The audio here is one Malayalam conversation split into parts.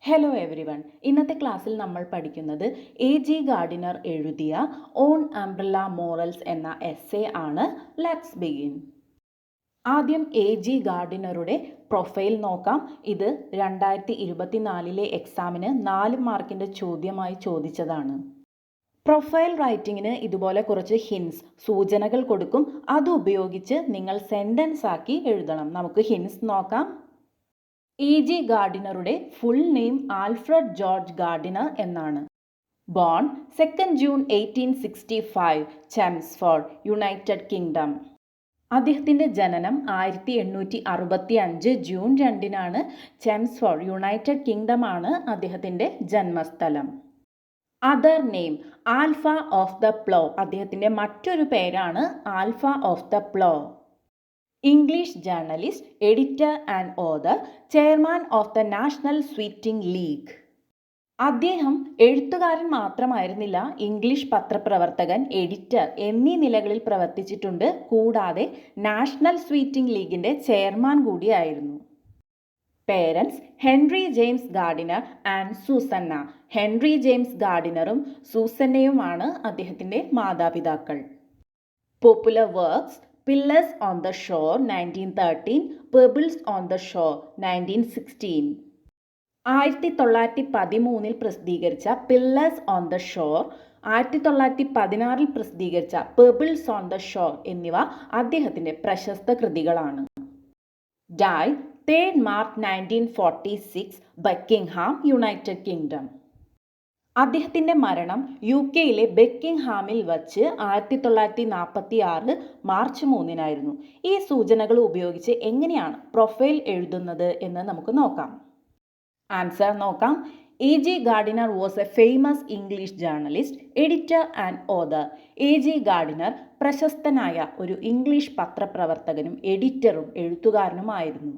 Hello every one. ഇന്നത്തെ ക്ലാസ്സിൽ നമ്മൾ പഠിക്കുന്നത് A.G. ഗാർഡിനർ എഴുതിയ ഓൺ അംബ്രല്ല മോറൽസ് എന്ന എസ്സേ ആണ്. Let's begin. ആദ്യം A.G. ഗാർഡിനറുടെ പ്രൊഫൈൽ നോക്കാം. ഇത് 2024 എക്സാമിന് 4 മാർക്കിൻ്റെ ചോദ്യമായി ചോദിച്ചതാണ്. പ്രൊഫൈൽ റൈറ്റിങ്ങിന് ഇതുപോലെ കുറച്ച് ഹിൻസ്, സൂചനകൾ കൊടുക്കും. അതുപയോഗിച്ച് നിങ്ങൾ സെൻറ്റൻസ് ആക്കി എഴുതണം. നമുക്ക് ഹിൻസ് നോക്കാം. A.G. ഗാർഡിനറുടെ full name Alfred George Gardiner എന്നാണ്. Born 2 June 1865, Chelmsford, United Kingdom. അദ്ദേഹത്തിൻ്റെ ജനനം 1865 ജൂൺ 2-നാണ്. ചെംസ്ഫോർഡ്, യുണൈറ്റഡ് കിങ്ഡമാണ് അദ്ദേഹത്തിൻ്റെ ജന്മസ്ഥലം. Other name Alpha of the Plough. അദ്ദേഹത്തിൻ്റെ മറ്റൊരു പേരാണ് Alpha of the Plough. English journalist, editor and author, chairman of the National sweating league. അദ്ദേഹം എഴുത്തുകാരൻ മാത്രമായിരുന്നില്ല, ഇംഗ്ലീഷ് പത്രപ്രവർത്തകൻ, എഡിറ്റർ എന്നീ നിലകളിൽ പ്രവർത്തിച്ചിട്ടുണ്ട്. കൂടാതെ നാഷണൽ സ്വീറ്റിംഗ് ലീഗിൻ്റെ ചെയർമാൻ കൂടിയായിരുന്നു. Parents Henry James Gardiner and Susanna. Henry James ഗാർഡിനറും സൂസന്നയുമാണ് അദ്ദേഹത്തിൻ്റെ മാതാപിതാക്കൾ. Popular works: pillars on the shore 1913, pebbles on the shore 1916. 1913 പ്രസിദ്ധീകരിച്ച പില്ലേഴ്സ് ഓൺ ദ ഷോർ, 1916 പ്രസിദ്ധീകരിച്ച പെബിൾസ് ഓൺ ദ ഷോർ എന്നിവ അദ്ദേഹത്തിൻ്റെ പ്രശസ്ത കൃതികളാണ്. Die 3 March 1946, Buckingham, United Kingdom. അദ്ദേഹത്തിൻ്റെ മരണം UK-യിലെ ബക്കിംഗ്ഹാമിൽ വച്ച് 1946 മാർച്ച് 3-നായിരുന്നു. ഈ സൂചനകൾ ഉപയോഗിച്ച് എങ്ങനെയാണ് പ്രൊഫൈൽ എഴുതുന്നത് എന്ന് നമുക്ക് നോക്കാം. ആൻസർ നോക്കാം. A.G. Gardiner was A famous English journalist, editor and author. A.G. Gardiner പ്രശസ്തനായ ഒരു English പത്രപ്രവർത്തകനും എഡിറ്ററും എഴുത്തുകാരനുമായിരുന്നു.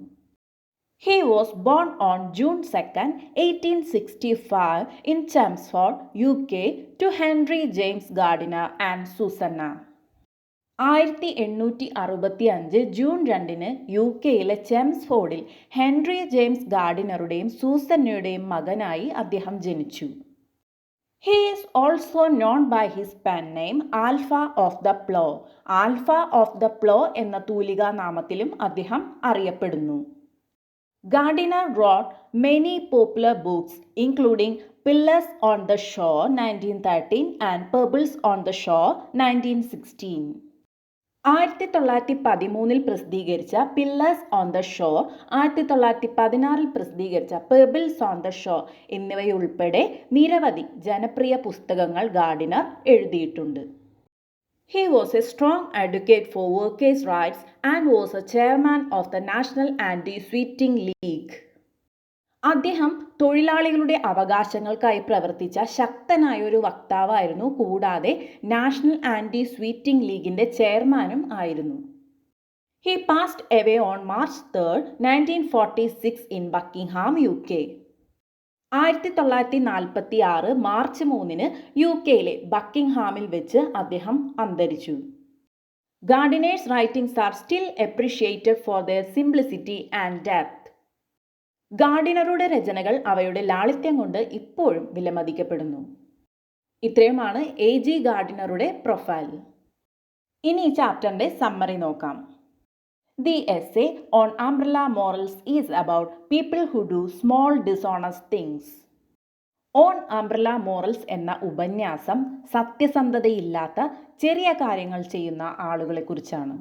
He was born on June 2, 1865 in Chelmsford, UK, to Henry James Gardiner and Susanna. 1865 ജൂൺ 2-ന് UK-യിലെ ചെംസ്ഫോർഡിൽ ഹെൻറി ജെയിംസ് ഗാർഡിനറുടെയും സൂസന്നയുടെയും മകനായി അദ്ദേഹം ജനിച്ചു. He is also known by his pen name Alpha of the Plough. Alpha of the plough എന്ന തൂലികാ നാമത്തിലും അദ്ദേഹം അറിയപ്പെടുന്നു. Gardiner wrote many popular books, including Pillars on the Shore 1913 and Pebbles on the Shore 1916. 1913 പ്രസിദ്ധീകരിച്ച പില്ലേഴ്സ് ഓൺ ദ ഷോർ, 1916 പ്രസിദ്ധീകരിച്ച പെബിൾസ് ഓൺ ദ ഷോർ എന്നിവയുൾപ്പെടെ നിരവധി ജനപ്രിയ പുസ്തകങ്ങൾ ഗാർഡിനർ എഴുതിയിട്ടുണ്ട്. He was a strong advocate for workers' rights and was a chairman of the National Anti-Sweating League. അദ്ദേഹം തൊഴിലാളികളുടെ അവകാശങ്ങൾക്കായി പ്രവർത്തിച്ച ശക്തനായ ഒരു വക്താവായിരുന്നു. കൂടാതെ നാഷണൽ ആൻറ്റി സ്വീറ്റിംഗ് ലീഗിൻ്റെ ചെയർമാനും ആയിരുന്നു. He passed away on March 3, 1946 in Buckingham, UK. 1946 March 3-ന് UK-യിലെ ബക്കിംഗ്ഹാമിൽ വെച്ച് അദ്ദേഹം അന്തരിച്ചു. Gardiner's writings are still appreciated for their simplicity and depth. ഗാർഡിനറുടെ രചനകൾ അവയുടെ ലാളിത്യം കൊണ്ട് ഇപ്പോഴും വിലമതിക്കപ്പെടുന്നു. ഇത്രയുമാണ് A.G. ഗാർഡിനറുടെ പ്രൊഫൈൽ. ഇനി ഈ ചാപ്റ്ററിൻ്റെ സമ്മറി നോക്കാം. The essay on Umbrella Morals is about people who do small dishonest things. On Umbrella Morals എന്ന ഉപന്യാസം സത്യസന്ധതയില്ലാത്ത ചെറിയ കാര്യങ്ങൾ ചെയ്യുന്ന ആളുകളെക്കുറിച്ചാണ്.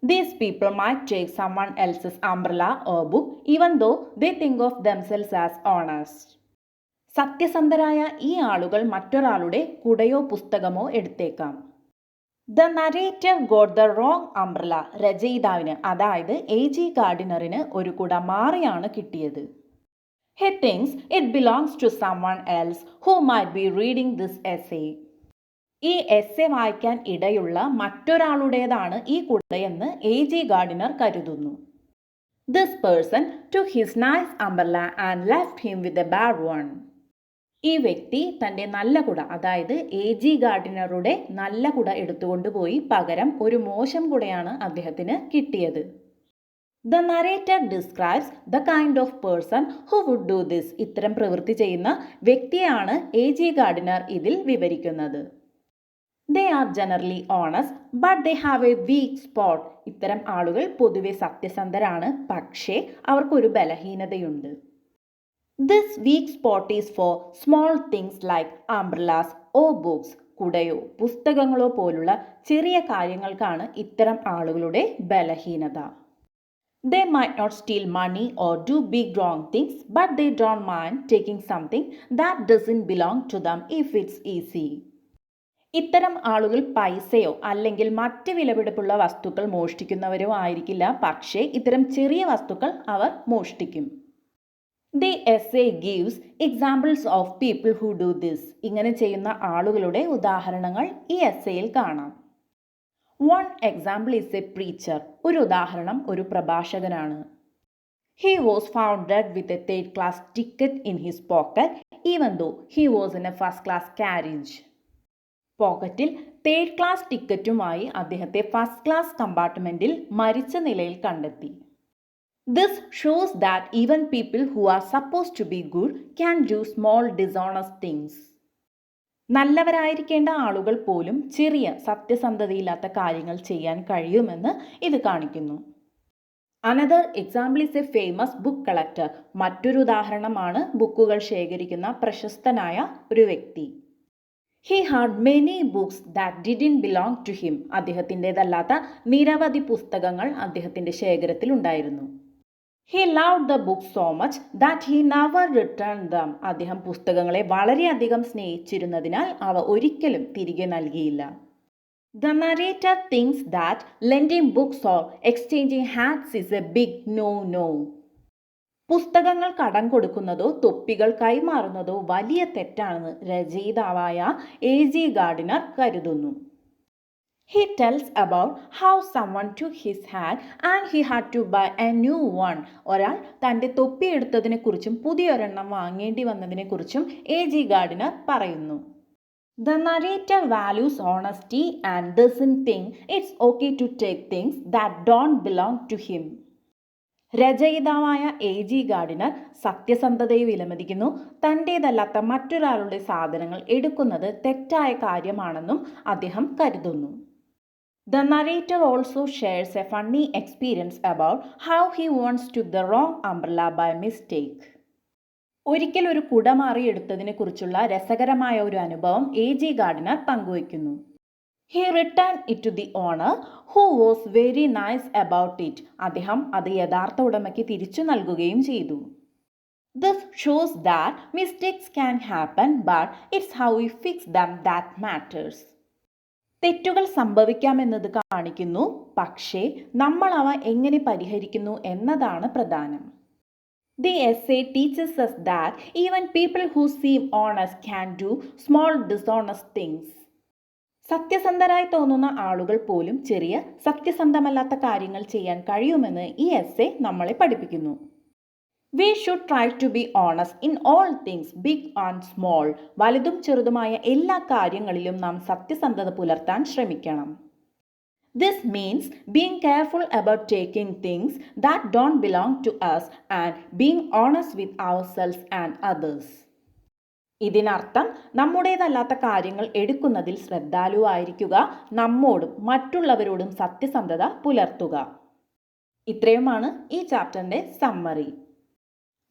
These people might take someone else's umbrella or book even though they think of themselves as honest. സത്യസന്ധരായ ഈ ആളുകൾ മറ്റൊരാളുടെ കുടയോ പുസ്തകമോ എടുത്തേക്കാം. The narrator got the wrong umbrella. രചയിതാവിന്, അതായത് A.G. ഗാർഡിനറിന് ഒരു കുട മാറിയാണ് കിട്ടിയത്. He thinks it belongs to someone else who might be reading this essay. ഈ എസ്സേ വായിക്കാൻ ഇടയുള്ള മറ്റൊരാളുടേതാണ് ഈ കുടയെന്ന് A.G. ഗാർഡിനർ കരുതുന്നു. This person took his nice umbrella and left him with a bad one. ഈ വ്യക്തി തൻ്റെ നല്ല കുട, അതായത് A.G. ഗാർഡിനറുടെ നല്ല കുട എടുത്തുകൊണ്ടുപോയി പകരം ഒരു മോശം കുടയാണ് അദ്ദേഹത്തിന് കിട്ടിയത്. The narrator describes the kind of person who would do this. ഇത്തരം പ്രവൃത്തി ചെയ്യുന്ന വ്യക്തിയാണ് AG ഗാർഡിനർ ഇതിൽ വിവരിക്കുന്നത്. They are generally honest but they have a weak spot. ഇത്തരം ആളുകൾ പൊതുവെ സത്യസന്ധരാണ്, പക്ഷേ അവർക്കൊരു ബലഹീനതയുണ്ട്. This weak spot is for small things like umbrellas or books. കുടയോ പുസ്തകങ്ങളോ പോലുള്ള ചെറിയ കാര്യങ്ങൾക്കാണ് ഇത്തരം ആളുകളുടെ ബലഹീനത. They might not steal money or do big wrong things, but they don't mind taking something that doesn't belong to them if it's easy. ഇത്തരം ആളുകൾ പൈസയോ അല്ലെങ്കിൽ മറ്റ് വിലപിടിപ്പുള്ള വസ്തുക്കൾ മോഷ്ടിക്കുന്നവരോ ആയിരിക്കില്ല, പക്ഷേ ഇത്തരം ചെറിയ വസ്തുക്കൾ അവർ മോഷ്ടിക്കും. The essay gives examples of people who do this. ഇങ്ങനെ ചെയ്യുന്ന ആളുകളുടെ ഉദാഹരണങ്ങൾ ഈ എസ്സേയിൽ കാണാം. One example is a preacher. ഒരു ഉദാഹരണം ഒരു പ്രഭാഷകനാണ്. He was found dead with a third class ticket in his pocket even though he was in a first class carriage. പോക്കറ്റിൽ തേർഡ് ക്ലാസ് ടിക്കറ്റുമായി അദ്ദേഹത്തെ ഫസ്റ്റ് ക്ലാസ് കമ്പാർട്ട്മെന്റിൽ മരിച്ച നിലയിൽ കണ്ടെത്തി. This shows that even people who are supposed to be good can do small dishonest things. നല്ലവരായിരിക്കേണ്ട ആളുകൾ പോലും ചെറിയ സത്യസന്ധതയില്ലാത്ത കാര്യങ്ങൾ ചെയ്യാൻ കഴിയുമെന്ന് ഇത് കാണിക്കുന്നു. Another example is a famous book collector. മറ്റൊരു ഉദാഹരണമാണ് ബുക്കുകൾ ശേഖരിക്കുന്ന പ്രശസ്തനായ ഒരു വ്യക്തി. He had many books that didn't belong to him. അദ്ദേഹത്തിൻ്റെതല്ലാത്ത നിരവധി പുസ്തകങ്ങൾ അദ്ദേഹത്തിൻ്റെ ശേഖരത്തിൽ ഉണ്ടായിരുന്നു. He loved the books so much that he never returned them. അദ്ദേഹം പുസ്തകങ്ങളെ വളരെയധികം സ്നേഹിച്ചിരുന്നതിനാൽ അവ ഒരിക്കലും തിരികെ നൽകിയില്ല. The narrator thinks that lending books or exchanging hats is a big no-no. പുസ്തകങ്ങൾ കടം കൊടുക്കുന്നതോ തൊപ്പികൾ കൈമാറുന്നതോ വലിയ തെറ്റാണെന്ന് രചയിതാവായ AG ഗാർഡിനർ കരുതുന്നു. He tells about how someone took his hat and he had to buy a new one. ഒരാൾ തൻ്റെ തൊപ്പി എടുത്തതിനെക്കുറിച്ചും പുതിയൊരെണ്ണം വാങ്ങേണ്ടി വന്നതിനെക്കുറിച്ചും AG ഗാർഡിനർ പറയുന്നു. The narrator values honesty and doesn't think it's okay to take things that don't belong to him. രചയിതാവായ AG ഗാർഡിനർ സത്യസന്ധതയെ വിലമതിക്കുന്നു. തൻ്റേതല്ലാത്ത മറ്റൊരാളുടെ സാധനങ്ങൾ എടുക്കുന്നത് തെറ്റായ കാര്യമാണെന്നും അദ്ദേഹം കരുതുന്നു. The narrator also shares a funny experience about how he once took the wrong umbrella by mistake. ഒരിക്കൽ ഒരു കുട മാറിയെടുത്തതിനെ കുറിച്ചുള്ള രസകരമായ ഒരു അനുഭവം AG ഗാർഡിനർ പങ്കുവയ്ക്കുന്നു. He returned it to the owner who was very nice about it. അദ്ദേഹം അത് യഥാർത്ഥ ഉടമയ്ക്ക് തിരിച്ചു നൽകുകയും ചെയ്തു. This shows that mistakes can happen, but it's how we fix them that matters. തെറ്റുകൾ സംഭവിക്കാമെന്നത് കാണിക്കുന്നു, പക്ഷേ നമ്മൾ അവ എങ്ങനെ പരിഹരിക്കുന്നു എന്നതാണ് പ്രധാനം. The essay teaches us that even people who seem honest can do small dishonest things. സത്യസന്ധരായി തോന്നുന്ന ആളുകൾ പോലും ചെറിയ സത്യസന്ധമല്ലാത്ത കാര്യങ്ങൾ ചെയ്യാൻ കഴിയുമെന്ന് ഈ എസ്സേ നമ്മളെ പഠിപ്പിക്കുന്നു. We should try to be honest in all things, big and small. വലുതും ചെറുതുമായ എല്ലാ കാര്യങ്ങളിലും നാം സത്യസന്ധത പുലർത്താൻ ശ്രമിക്കണം. This means being careful about taking things that don't belong to us and being honest with ourselves and others. ഇതിനർത്ഥം നമ്മുടേതല്ലാത്ത കാര്യങ്ങൾ എടുക്കുന്നതിൽ ശ്രദ്ധാലുവായിരിക്കുക, നമ്മോടും മറ്റുള്ളവരോടും സത്യസന്ധത പുലർത്തുക. ഇത്രയുമാണ് ഈ ചാപ്റ്ററിൻ്റെ സമ്മറി.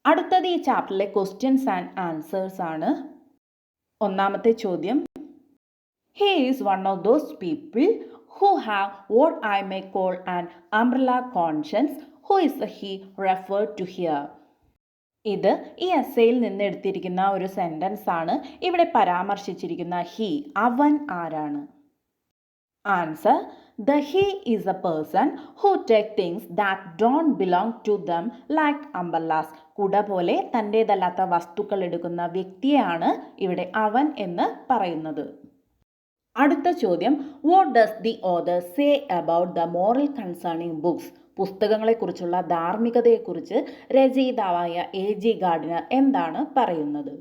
അടുത്തത് ഈ ചാപ്റ്ററിലെ ക്വസ്റ്റ്യൻസ് ആൻഡ് ആൻസേഴ്സ് ആണ്. ഒന്നാമത്തെ ചോദ്യം, He is one of those people who have what I may call an umbrella conscience. Who is the he referred to here? ഇത് ഈ എസ്സേയിൽ നിന്ന് എടുത്തിരിക്കുന്ന ഒരു സെൻറ്റൻസ് ആണ്. ഇവിടെ പരാമർശിച്ചിരിക്കുന്ന ഹി, അവൻ ആരാണ്? Answer, the he is a person who take things that don't belong to them like umbrellas. കുട പോലെ തൻ്റേതല്ലാത്ത വസ്തുക്കൾ എടുക്കുന്ന വ്യക്തിയാണ് ഇവിടെ അവൻ എന്ന് പറയുന്നത്. അടുത്ത ചോദ്യം, what does the author say about the moral concerning books? പുസ്തകങ്ങളെക്കുറിച്ചുള്ള ധാർമ്മികതയെക്കുറിച്ച് രചയിതാവായ AG Gardiner എന്താണ് പറയുന്നത്?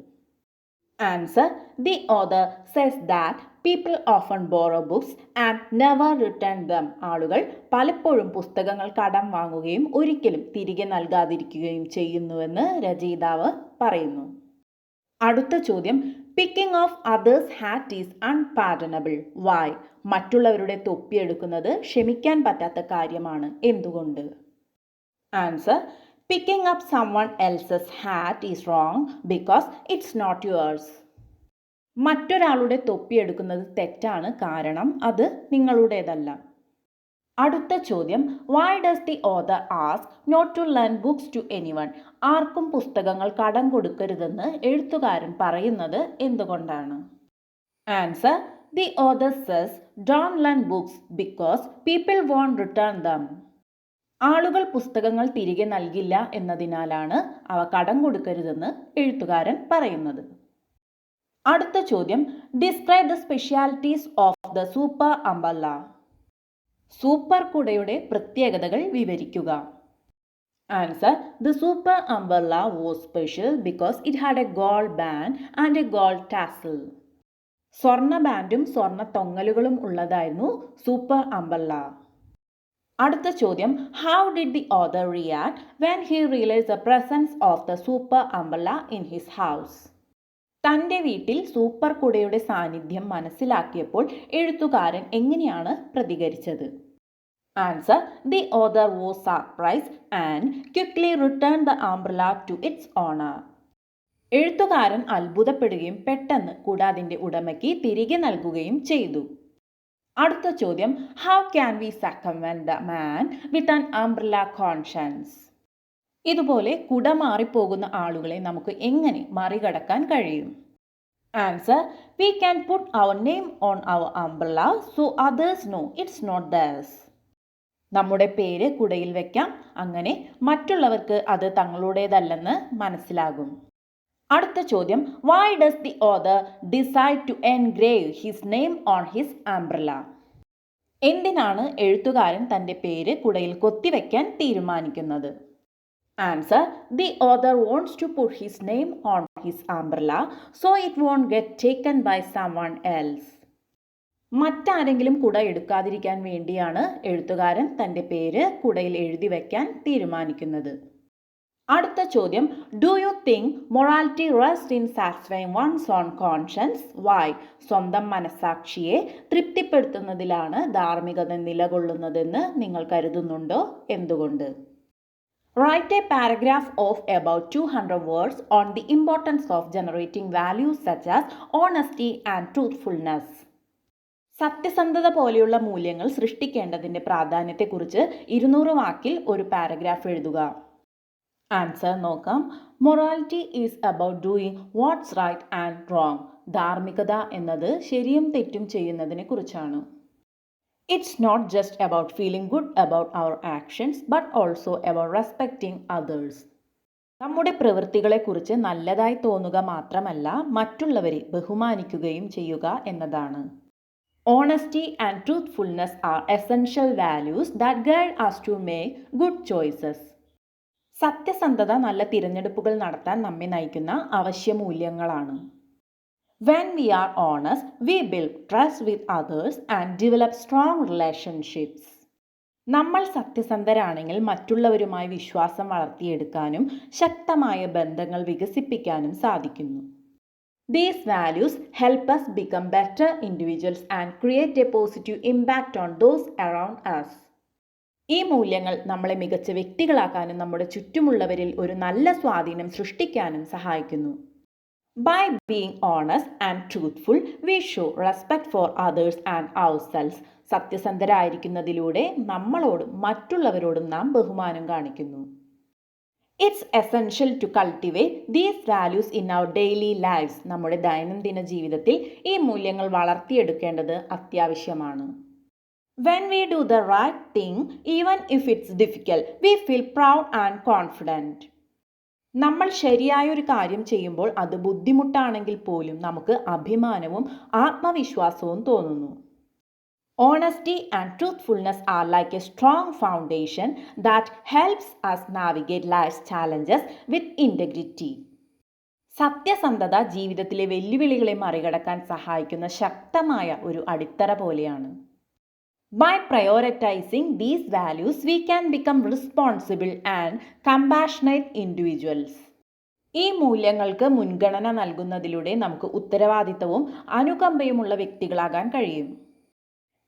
Answer, the author says that people often borrow books and never return dum. ആളുകൾ പലപ്പോഴും പുസ്തകങ്ങൾ കടം വാങ്ങുകയും ഒരിക്കലും തിരികെ നൽകാതിരിക്കുകയും ചെയ്യുന്നുവെന്ന് രചയിതാവ് പറയുന്നു. അടുത്ത ചോദ്യം, picking of others hat is unpardonable. Why? മറ്റുള്ളവരുടെ തൊപ്പിയെടുക്കുന്നത് ക്ഷമിക്കാൻ പറ്റാത്ത കാര്യമാണ്. എന്തുകൊണ്ട്? Answer, picking up someone else's hat is wrong because it's not yours. മറ്റൊരാളുടെ തൊപ്പിയെടുക്കുന്നത് തെറ്റാണ്, കാരണം അത് നിങ്ങളുടേതല്ല. അടുത്ത ചോദ്യം, why does the author ask not to lend books to anyone? ആർക്കും പുസ്തകങ്ങൾ കടം കൊടുക്കരുതെന്ന് എഴുത്തുകാരൻ പറയുന്നത് എന്തുകൊണ്ടാണ്? Answer, the author says don't lend books because people won't return them. ആളുകൾ പുസ്തകങ്ങൾ തിരികെ നൽകില്ല എന്നതിനാലാണ് അവ കടം കൊടുക്കരുതെന്ന് എഴുത്തുകാരൻ പറയുന്നത്. അടുത്ത ചോദ്യം, describe the specialities of the super umbrella. Super കുടയുടെ പ്രത്യേകതകൾ വിവരിക്കുക. Answer, the super umbrella was special because it had a gold band and a gold tassel. സ്വർണ്ണ ബാൻഡും സ്വർണ്ണ തൊങ്ങലുകളും ഉള്ളതായിരുന്നു സൂപ്പർ അംബ്രല്ല. അടുത്ത ചോദ്യം, how did the author react when he realise the presence of the super umbrella in his house? തൻ്റെ വീട്ടിൽ സൂപ്പർ കുടയുടെ സാന്നിധ്യം മനസ്സിലാക്കിയപ്പോൾ എഴുത്തുകാരൻ എങ്ങനെയാണ് പ്രതികരിച്ചത്? Answer, the author was surprised and quickly return the umbrella to its owner. എഴുത്തുകാരൻ അത്ഭുതപ്പെടുകയും പെട്ടെന്ന് കുട അതിൻ്റെ ഉടമയ്ക്ക് തിരികെ നൽകുകയും ചെയ്തു. അടുത്ത ചോദ്യം, how can we circumvent the man with an umbrella conscience? ഇതുപോലെ കുട മാറിപ്പോകുന്ന ആളുകളെ നമുക്ക് എങ്ങനെ മറികടക്കാൻ കഴിയും? Answer, we can put our name on our umbrella so others know it's not theirs. നമ്മുടെ പേര് കുടയിൽ വെക്കാം, അങ്ങനെ മറ്റുള്ളവർക്ക് അത് തങ്ങളുടേതല്ലെന്ന് മനസ്സിലാകും. അടുത്ത ചോദ്യം, why does the author decide to engrave his name on his umbrella? എന്തിനാണ് എഴുത്തുകാരൻ തൻ്റെ പേര് കുടയിൽ കൊത്തിവെക്കാൻ തീരുമാനിക്കുന്നത്? Answer, the author wants to put his name on his umbrella so it won't get taken by someone else. മറ്റാരെങ്കിലും കുട എടുക്കാതിരിക്കാൻ വേണ്ടിയാണ് എഴുത്തുകാരൻ തൻ്റെ പേര് കുടയിൽ എഴുതി വയ്ക്കാൻ തീരുമാനിക്കുന്നത്. അടുത്ത ചോദ്യം, do you think morality rest in satisfying one's own conscience? Why? സ്വന്തം മനസ്സാക്ഷിയെ തൃപ്തിപ്പെടുത്തുന്നതിലാണ് ധാർമ്മികത നിലകൊള്ളുന്നതെന്ന് നിങ്ങൾ കരുതുന്നുണ്ടോ? എന്തുകൊണ്ട്? Write a paragraph of about 200 words on the importance of generating values such as honesty and truthfulness. സത്യസന്ധത പോലെയുള്ള മൂല്യങ്ങൾ സൃഷ്ടിക്കേണ്ടതിൻ്റെ പ്രാധാന്യത്തെക്കുറിച്ച് 200 വാക്കിൽ ഒരു പാരഗ്രാഫ് എഴുതുക. ആൻസർ നോക്കാം. Morality is about doing what's right and wrong. ധാർമ്മികത എന്നത് ശരിയും തെറ്റും ചെയ്യുന്നതിനെ കുറിച്ചാണ്. It's not just about feeling good about our actions but also about respecting others. നമ്മുടെ പ്രവൃത്തികളെക്കുറിച്ച് നല്ലതായി തോന്നുക മാത്രമല്ല, മറ്റുള്ളവരെ ബഹുമാനിക്കുകയും ചെയ്യുക എന്നതാണ്. Honesty and truthfulness are essential values that guide us to make good choices. സത്യസന്ധത നല്ല തിരഞ്ഞെടുപ്പുകൾ നടത്താൻ നമ്മെ നയിക്കുന്ന അവശ്യ മൂല്യങ്ങളാണ്. When we are honest, we build trust with others and develop strong relationships. നമ്മൾ സത്യസന്ധരാണെങ്കിൽ മറ്റുള്ളവരുമായി വിശ്വാസം വളർത്തിയെടുക്കാനും ശക്തമായ ബന്ധങ്ങൾ വികസിപ്പിക്കാനും സാധിക്കുന്നു. These values help us become better individuals and create a positive impact on those around us. ഈ മൂല്യങ്ങൾ നമ്മളെ മികച്ച വ്യക്തികളാക്കാനും നമ്മുടെ ചുറ്റുമുള്ളവരിൽ ഒരു നല്ല സ്വാധീനം സൃഷ്ടിക്കാനും സഹായിക്കുന്നു. By being honest and truthful, we show respect for others and ourselves. സത്യസന്ധരായിരിക്കുന്നതിലൂടെ നമ്മളോടും മറ്റുള്ളവരോടും നാം ബഹുമാനം കാണിക്കുന്നു. It's essential to cultivate these values in our daily lives. നമ്മുടെ ദൈനംദിന ജീവിതത്തിൽ ഈ മൂല്യങ്ങൾ വളർത്തിയെടുക്കേണ്ടത് അത്യാവശ്യമാണ്. When we do the right thing, even if it's difficult, we feel proud and confident. നമ്മൾ ശരിയായൊരു കാര്യം ചെയ്യുമ്പോൾ അത് ബുദ്ധിമുട്ടാണെങ്കിൽ പോലും നമുക്ക് അഭിമാനവും ആത്മവിശ്വാസവും തോന്നുന്നു. Honesty and truthfulness are like a strong foundation that helps us navigate life's challenges with integrity. സത്യസന്ധത ജീവിതത്തിലെ വെല്ലുവിളികളെ മറികടക്കാൻ സഹായിക്കുന്ന ശക്തമായ ഒരു അടിത്തറ പോലെയാണ്. By prioritizing these values, we can become responsible and compassionate individuals. ഈ മൂല്യങ്ങൾക്ക് മുൻഗണന നൽകുന്നതിലൂടെ നമുക്ക് ഉത്തരവാദിത്തവും അനുകമ്പയുമുള്ള വ്യക്തികളാകാൻ കഴിയും.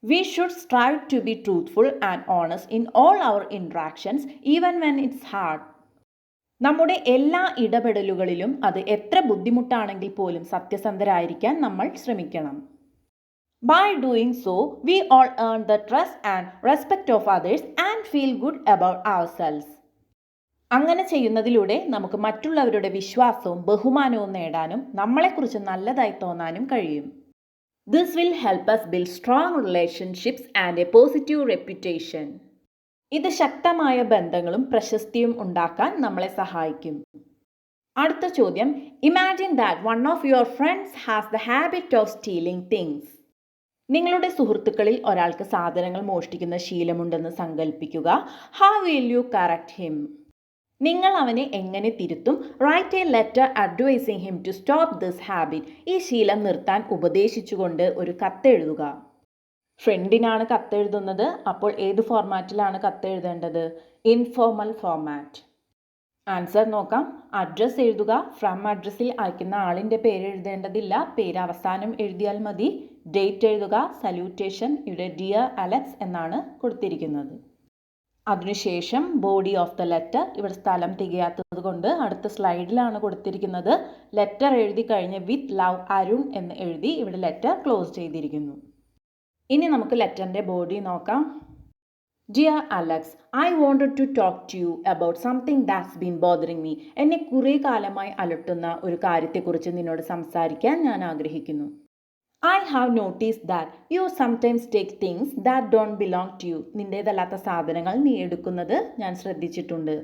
We should strive to be truthful and honest in all our interactions, even when it's hard. നമ്മുടെ എല്ലാ ഇടപെടലുകളിലും അത് എത്ര ബുദ്ധിമുട്ടാണെങ്കിൽ പോലും സത്യസന്ധരായിരിക്കാൻ നമ്മൾ ശ്രമിക്കണം. By doing so, we all earn the trust and respect of others and feel good about ourselves. അങ്ങനെ ചെയ്യുന്നതിലൂടെ നമുക്ക് മറ്റുള്ളവരുടെ വിശ്വാസവും ബഹുമാനവും നേടാനും നമ്മളെക്കുറിച്ച് നല്ലതായി തോന്നാനും കഴിയും. This will help us build strong relationships and a positive reputation. ഇത് ശക്തമായ ബന്ധങ്ങളും പ്രശസ്തിയും ഉണ്ടാക്കാൻ നമ്മളെ സഹായിക്കും. അടുത്ത ചോദ്യം, Imagine that one of your friends has the habit of stealing things. നിങ്ങളുടെ സുഹൃത്തുക്കളിൽ ഒരാൾക്ക് സാധനങ്ങൾ മോഷ്ടിക്കുന്ന ശീലമുണ്ടെന്ന് സങ്കല്പിക്കുക. How will you correct him? നിങ്ങൾ അവനെ എങ്ങനെ തിരുത്തും? Write a letter advising him to stop this habit. ഈ ശീലം നിർത്താൻ ഉപദേശിച്ചുകൊണ്ട് ഒരു കത്തെഴുതുക. ഫ്രണ്ടിനാണ് കത്തെഴുതുന്നത്. അപ്പോൾ ഏത് ഫോർമാറ്റിലാണ് കത്തെഴുതേണ്ടത്? Informal format. ആൻസർ നോക്കാം. അഡ്രസ്സ് എഴുതുക. ഫ്രം അഡ്രസ്സിൽ അയക്കുന്ന ആളിൻ്റെ പേര് എഴുതേണ്ടതില്ല. പേര് അവസാനം എഴുതിയാൽ മതി. ഡേറ്റ് എഴുതുക. സല്യൂട്ടേഷൻ ഇവിടെ ഡിയർ അലക്സ് എന്നാണ് കൊടുത്തിരിക്കുന്നത്. അതിനുശേഷം ബോഡി ഓഫ് ദ ലെറ്റർ. ഇവിടെ സ്ഥലം തികയാത്തത് കൊണ്ട് അടുത്ത സ്ലൈഡിലാണ് കൊടുത്തിരിക്കുന്നത്. ലെറ്റർ എഴുതി കഴിഞ്ഞ് വിത്ത് ലവ് അരുൺ എന്ന് എഴുതി ഇവിടെ ലെറ്റർ ക്ലോസ് ചെയ്തിരിക്കുന്നു. ഇനി നമുക്ക് ലെറ്ററിൻ്റെ ബോഡി നോക്കാം. Dear Alex, I wanted to talk to you about something that's been bothering me. എന്നെ കുറേ കാലമായി അലട്ടുന്ന ഒരു കാര്യത്തെക്കുറിച്ച് നിന്നോട് സംസാരിക്കാൻ ഞാൻ ആഗ്രഹിക്കുന്നു. I have noticed that you sometimes take things that don't belong to you. നിന്റേതല്ലാത്ത സാധനങ്ങൾ നീ എടുക്കുന്നത് ഞാൻ ശ്രദ്ധിച്ചിട്ടുണ്ട്.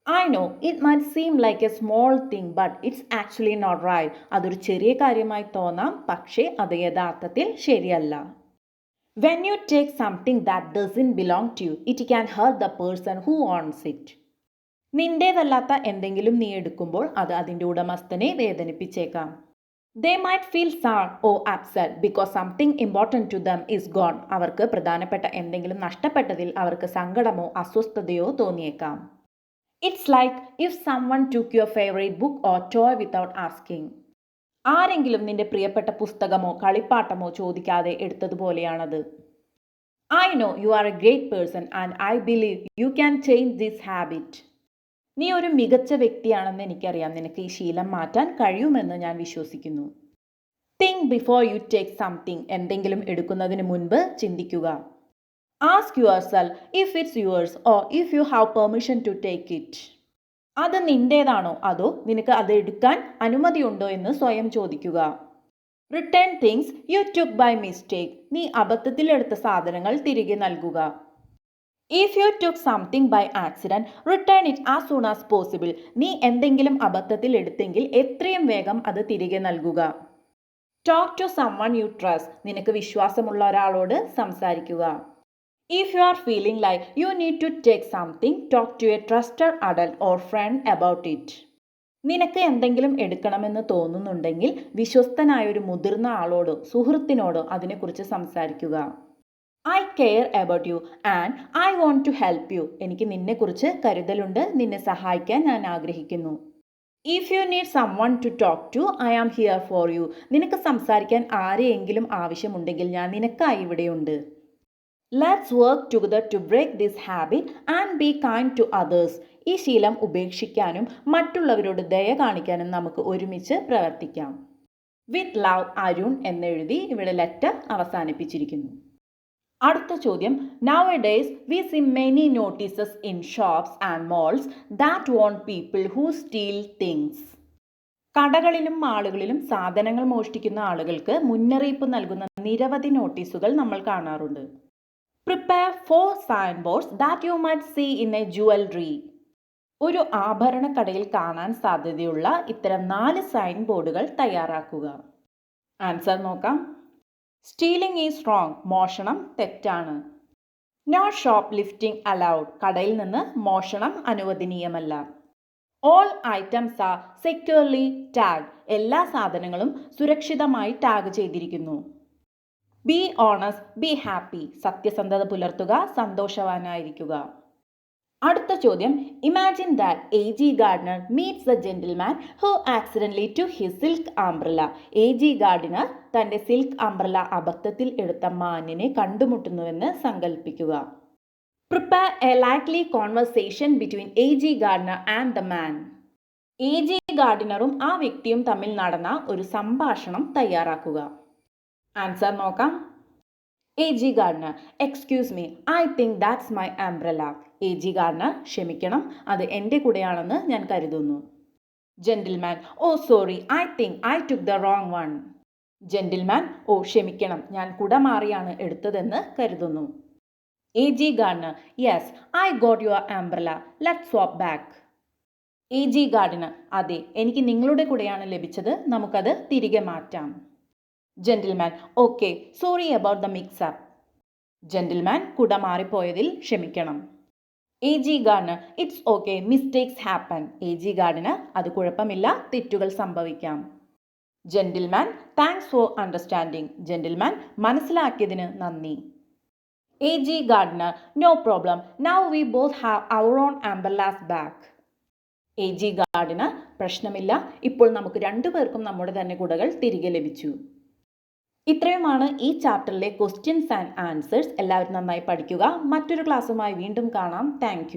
I know it might seem like a small thing, but it's actually not right. അതൊരു ചെറിയ കാര്യമായി തോന്നാം, പക്ഷേ അത് യഥാർത്ഥത്തിൽ ശരിയല്ല. When you take something that doesn't belong to you, it can hurt the person who owns it. നിന്റേതല്ലാത്ത എന്തെങ്കിലും നീ എടുക്കുമ്പോൾ അത് അതിൻ്റെ ഉടമസ്ഥനെ വേദനിപ്പിച്ചേക്കാം. They might feel sad or upset because something important to them is gone. അവർക്ക് പ്രധാനപ്പെട്ട എന്തെങ്കിലും നഷ്ടപ്പെട്ടതിൽ അവർക്ക് സങ്കടമോ അസ്വസ്ഥതയോ തോന്നിയേക്കാം. It's like if someone took your favorite book or toy without asking. ആരെങ്കിലും നിന്റെ പ്രിയപ്പെട്ട പുസ്തകമോ കളിപ്പാട്ടമോ ചോദിക്കാതെ എടുത്തതുപോലെയാണത്. I know you are a great person and I believe you can change this habit. നീ ഒരു മികച്ച വ്യക്തിയാണെന്ന് എനിക്കറിയാം. നിനക്ക് ഈ ശീലം മാറ്റാൻ കഴിയുമെന്ന് ഞാൻ വിശ്വസിക്കുന്നു. Think before you take something. എന്തെങ്കിലും എടുക്കുന്നതിന് മുൻപ് ചിന്തിക്കുക. Ask yourself if it's yours or if you have permission to take it. അത് നിന്റേതാണോ അതോ നിനക്ക് അത് എടുക്കാൻ അനുമതിയുണ്ടോ എന്ന് സ്വയം ചോദിക്കുക. Return things you took by mistake. നീ അബദ്ധത്തിൽ എടുത്ത സാധനങ്ങൾ തിരികെ നൽകുക. If you took something by accident, return it as soon as possible. നീ എന്തെങ്കിലും അബദ്ധത്തിൽ എടുത്തെങ്കിൽ എത്രയും വേഗം അത് തിരികെ നൽകുക. Talk to someone you trust. നിനക്ക് വിശ്വാസമുള്ള ഒരാളോട് സംസാരിക്കുക. If you are feeling like you need to take something, talk to a trusted adult or friend about it. നിനക്ക് എന്തെങ്കിലും എടുക്കണമെന്ന് തോന്നുന്നുണ്ടെങ്കിൽ വിശ്വസ്തനായ ഒരു മുതിർന്ന ആളോടോ സുഹൃത്തിനോടോ അതിനെക്കുറിച്ച് സംസാരിക്കുക. I care about you and I want to help you. എനിക്ക് നിന്നെക്കുറിച്ച് കരുതലുണ്ട്. നിന്നെ സഹായിക്കാൻ ഞാൻ ആഗ്രഹിക്കുന്നു. If you need someone to talk to, I am here for you. നിനക്ക് സംസാരിക്കാൻ ആരെയെങ്കിലും ആവശ്യമുണ്ടെങ്കിൽ ഞാൻ നിനക്കായി ഇവിടെയുണ്ട്. Let's work together to break this habit and be kind to others. ഈ ശീലം ഉപേക്ഷിക്കാനും മറ്റുള്ളവരോട് ദയ കാണിക്കാനും നമുക്ക് ഒരുമിച്ച് പ്രവർത്തിക്കാം. വിത്ത് ലവ് അരുൺ എന്നെഴുതി ഇവിടെ ലെറ്റർ അവസാനിപ്പിച്ചിരിക്കുന്നു. അടുത്ത ചോദ്യം, Nowadays we see many notices in shops and malls that warn people who steal things. കടകളിലും മാളുകളിലും സാധനങ്ങൾ മോഷ്ടിക്കുന്ന ആളുകൾക്ക് മുന്നറിയിപ്പ് നൽകുന്ന നിരവധി നോട്ടീസുകൾ നമ്മൾ കാണാറുണ്ട്. Prepare 4 signboards that you might see in a jewelry. ഒരു ആഭരണക്കടയിൽ കാണാൻ സാധ്യതയുള്ള ഇത്തരം 4 സൈൻ ബോർഡുകൾ തയ്യാറാക്കുക. ആൻസർ നോക്കാം. Stealing is wrong. മോഷണം തെറ്റാണ്. No shoplifting allowed. കടയിൽ നിന്ന് മോഷണം അനുവദനീയമല്ല. All items are securely tag. എല്ലാ സാധനങ്ങളും സുരക്ഷിതമായി ടാഗ് ചെയ്തിരിക്കുന്നു. Be honest, be happy. സത്യസന്ധത പുലർത്തുക, സന്തോഷവാനായിരിക്കുക. അടുത്ത ചോദ്യം, imagine that A G Gardiner meets a gentleman who accidentally to his silk umbrella. A G Gardiner തന്റെ സിൽക്ക് അംബ്രല അബദ്ധത്തിൽ എടുത്ത മാന്യനെ കണ്ടുമുട്ടുന്നുവെന്ന് സങ്കല്പിക്കുക. Prepare a likely conversation between A G Gardiner and the man. A G ഗാർഡിനറും ആ വ്യക്തിയും തമ്മിൽ നടന്ന ഒരു സംഭാഷണം തയ്യാറാക്കുക. ആൻസർ നോക്കാം. A G Gardiner, excuse me, I think that's my umbrella. A G Gardiner, ക്ഷമിക്കണം, അത് എൻ്റെ കൂടെയാണെന്ന് ഞാൻ കരുതുന്നു. Gentleman, oh sorry, I think I took the wrong one. Gentleman, ഓ ക്ഷമിക്കണം, ഞാൻ കുട മാറിയാണ് എടുത്തതെന്ന് കരുതുന്നു. A G Gardiner, yes, I got your umbrella, let's swap back. A G Gardiner, അതെ, എനിക്ക് നിങ്ങളുടെ കൂടെയാണ് ലഭിച്ചത്, നമുക്കത് തിരികെ മാറ്റാം. Gentleman, okay, sorry about the mixup. Gentleman, കുട മാറിപ്പോയതിൽ ക്ഷമിക്കണം. A G Gardiner, it's okay, mistakes happen. A G Gardiner, അത് കുഴപ്പമില്ല, തെറ്റുകൾ സംഭവിക്കാം. Gentleman, thanks for understanding. Gentleman, മനസ്സിലാക്കിയതിന് നന്ദി. A G Gardiner, no problem, now we both have our own umbrellas back. A G Gardiner, പ്രശ്നമില്ല, ഇപ്പോൾ നമുക്ക് രണ്ടുപേർക്കും നമ്മുടെ തന്നെ കുടകൾ തിരികെ ലഭിച്ചു. ഇത്രയുമാണ് ഈ ചാപ്റ്ററിലെ ക്വസ്റ്റ്യൻസ് ആൻഡ് ആൻസേഴ്സ്. എല്ലാവരും നന്നായി പഠിക്കുക. മറ്റൊരു ക്ലാസ്സുമായി വീണ്ടും കാണാം. താങ്ക്